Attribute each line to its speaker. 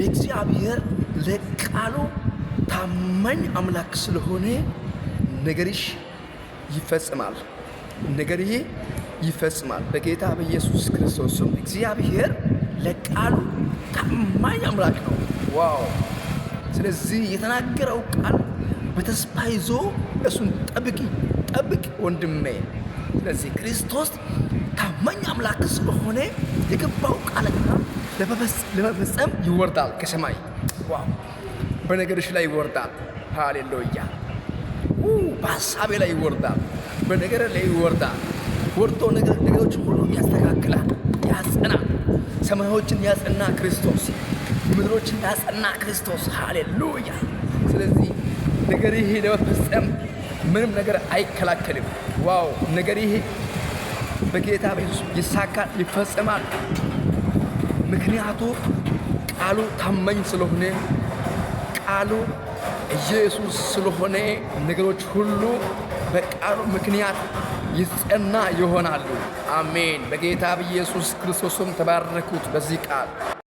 Speaker 1: እግዚአብሔር ለቃሉ ታማኝ አምላክ ስለሆነ ነገርሽ ይፈጽማል። ነገርዬ ይፈጽማል። በጌታ በኢየሱስ ክርስቶስም እግዚአብሔር ለቃሉ ታማኝ አምላክ ነው። ዋው! ስለዚህ የተናገረው ቃል በተስፋ ይዞ እሱን ጠብቅ ወንድሜ። ስለዚህ ክርስቶስ ታማኝ አምላክ ስለሆነ የገባው ቃልና ለመፈጸም ይወርዳል ከሰማይ። ዋው! በነገርሽ ላይ ይወርዳል። ሃሌሉያ! በሀሳቤ ላይ ይወርዳል። በነገር ላይ ይወርዳል። ወርዶ ነገሮች ሁሉ ያስተካክላል፣ ያጸናል። ሰማዮችን ያጸና ክርስቶስ፣ ምድሮችን ያጸና ክርስቶስ። ሃሌሉያ! ስለዚህ ነገር ይሄ ለመፈጸም ምንም ነገር አይከላከልም። ዋው! ነገር ይሄ በጌታ በኢየሱስ ይሳካል፣ ይፈጸማል። ምክንያቱ ቃሉ ታማኝ ስለሆነ፣ ቃሉ ኢየሱስ ስለሆነ ነገሮች ሁሉ በቃሉ ምክንያት ይጸና ይሆናሉ። አሜን። በጌታ በኢየሱስ ክርስቶስም ተባረኩት በዚህ ቃል።